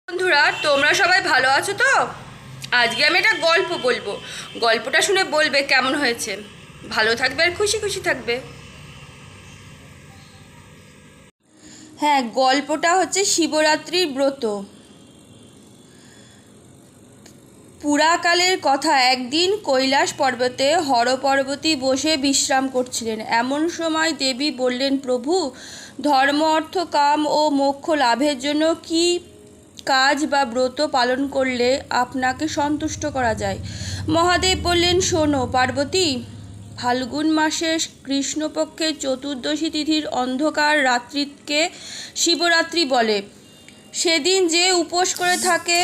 বন্ধুরা, তোমরা সবাই ভালো আছো তো? আজকে আমি একটা গল্প বলবো। গল্পটা শুনে বলবে কেমন হয়েছে। ভালো থাকবে আর খুশি খুশি থাকবে। হ্যাঁ, গল্পটা হচ্ছে শিবরাত্রির ব্রত। পুরাকালের কথা, একদিন কৈলাস পর্বতে হরপর্বতী বসে বিশ্রাম করছিলেন। এমন সময় দেবী বললেন, প্রভু, ধর্ম অর্থ কাম ও মোক্ষ লাভের জন্য কি কাজ বা ব্রত পালন করলে আপনাকে সন্তুষ্ট করা যায়? মহাদেব বললেন, শোনো পার্বতী, ফাল্গুন মাসের কৃষ্ণপক্ষের চতুর্দশী তিথির অন্ধকার রাত্রিকে শিবরাত্রি বলে। সেদিন যে উপোস করে থাকে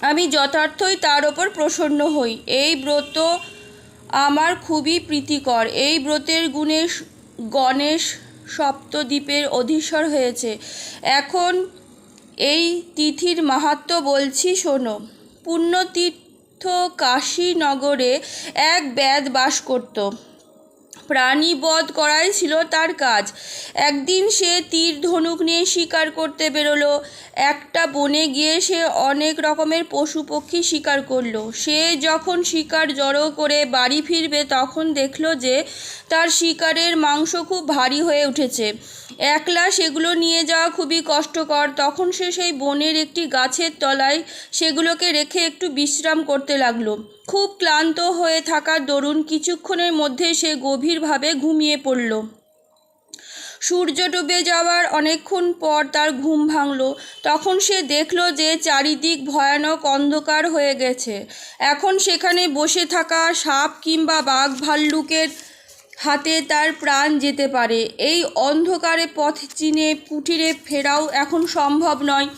আমি যথার্থই তার ওপর প্রসন্ন হই। এই ব্রত আমার খুবই প্রীতিকর। এই ব্রতের গুণে গণেশ সপ্তদ্বীপের অধীশ্বর হয়েছে। এখন এই তিথির মাহাত্ম্য বলছি, শোনো। পুণ্যতীর্থ কাশীনগরে এক ব্যাদ বাস করত। প্রাণী বধ করাই ছিল তার কাজ। একদিন সে তীর ধনুক নিয়ে শিকার করতে বেরোলো। একটা বনে গিয়ে সে অনেক রকমের পশু পক্ষী শিকার করলো। সে যখন শিকার জড়ো করে বাড়ি ফিরবে তখন দেখলো যে তার শিকারের মাংস খুব ভারী হয়ে উঠেছে। একলা সেগুলো নিয়ে যাওয়া খুবই কষ্টকর। তখন সে সেই বনের একটি গাছের তলায় সেগুলোকে রেখে একটু বিশ্রাম করতে লাগলো। খুব ক্লান্ত হয়ে থাকার দরুন কিছুক্ষণের মধ্যে সে গভীরভাবে ঘুমিয়ে পড়ল। সূর্য ডুবে যাওয়ার অনেকক্ষণ পর তার ঘুম ভাঙল। তখন সে দেখল যে চারিদিক ভয়ানক অন্ধকার হয়ে গেছে। এখন সেখানে বসে থাকা সাপ কিংবা বাঘ ভাল্লুকের হাতে তার প্রাণ যেতে পারে। এই অন্ধকারে পথ চিনে কুটিরে ফেরাও এখন সম্ভব নয়।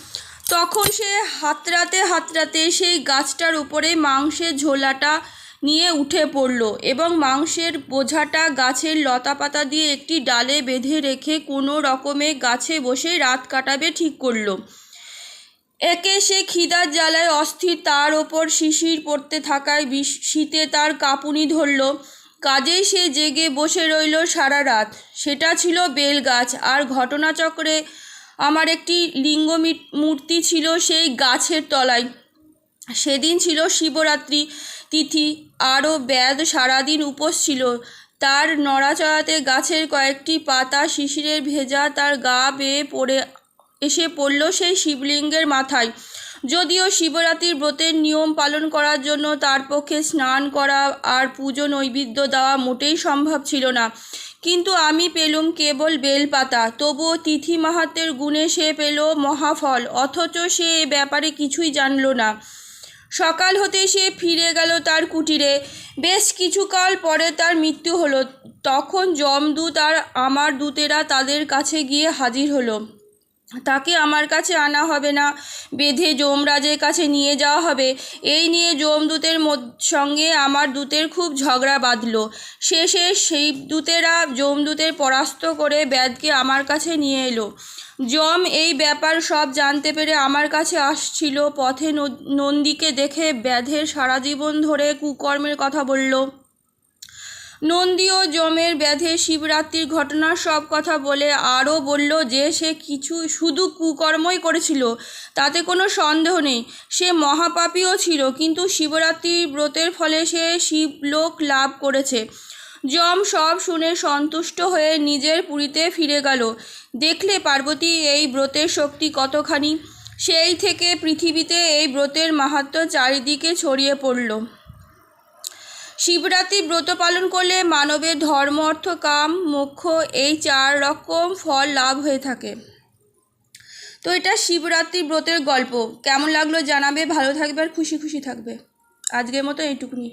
তখন সে হাতড়াতে হাতড়াতে সেই গাছটার উপরে মাংসের ঝোলাটা নিয়ে উঠে পড়ল এবং মাংসের বোঝাটা গাছের লতাপাতা দিয়ে একটি ডালে বেঁধে রেখে কোনো রকমে গাছে বসে রাত কাটাবে ঠিক করল। একে সে খিদার জ্বালায় অস্থির, তার ওপর শিশির পড়তে থাকায় শীতে তার কাঁপুনি ধরল। কাজেই সে জেগে বসে রইল সারা রাত। সেটা ছিল বেলগাছ। আর ঘটনাচক্রে আমার একটি লিঙ্গ মূর্তি ছিল সেই গাছের তলায়। সেদিন ছিল শিবরাত্রি তিথি। আরও ব্যাদ সারাদিন উপোস ছিল। তার নড়াচড়াতে গাছের কয়েকটি পাতা শিশিরের ভেজা তার গা বেয়ে এসে পড়ল সেই শিবলিঙ্গের মাথায়। যদিও শিবরাত্রির ব্রতের নিয়ম পালন করার জন্য তার পক্ষে স্নান করা আর পুজো নৈবেদ্য দেওয়া মোটেই সম্ভব ছিল না, কিন্তু আমি পেলুম কেবল বেলপাতা। তবুও তিথি মাহাত্ম্যের গুণে সে পেল মহাফল, অথচ সে এ ব্যাপারে কিছুই জানল না। সকাল হতে সে ফিরে গেল তার কুটিরে। বেশ কিছুকাল পরে তার মৃত্যু হলো। তখন যমদূত আর আমার দূতেরা তাদের কাছে গিয়ে হাজির হলো। তাকে আমার কাছে আনা হবে না, বেঁধে যমরাজের কাছে নিয়ে যাওয়া হবে। এই নিয়ে যমদূতের সঙ্গে আমার দূতের খুব ঝগড়া বাঁধল। শেষে সেই দূতেরা যমদূতের পরাস্ত করে ব্যাধকে আমার কাছে নিয়ে এলো। যম এই ব্যাপার সব জানতে পেরে আমার কাছে আসছিল। পথে নন্দীকে দেখে ব্যাধের সারা জীবন ধরে কুকর্মের কথা বলল। নন্দী ও যমের ব্যাধে শিবরাত্রির ঘটনার সব কথা বলে আরও বলল যে সে শুধু কুকর্মই করেছিল, তাতে কোনো সন্দেহ নেই। সে মহাপাপীও ছিল, কিন্তু শিবরাত্রির ব্রতের ফলে সে শিবলোক লাভ করেছে। যম সব শুনে সন্তুষ্ট হয়ে নিজের পুরীতে ফিরে গেল। দেখলে পার্বতী এই ব্রতের শক্তি কতখানি। সেই থেকে পৃথিবীতে এই ব্রতের মাহাত্ম্য চারিদিকে ছড়িয়ে পড়ল। শিবরাত্রি ব্রত পালন করলে মানবের ধর্ম অর্থ কাম মোক্ষ এই 4 রকম ফল লাভ হয়ে থাকে। তো এটা শিবরাত্রি ব্রতের গল্প। কেমন লাগলো জানাবে। ভালো থাকবে আর খুশি খুশি থাকবে। আজকের মতো এইটুকুনি।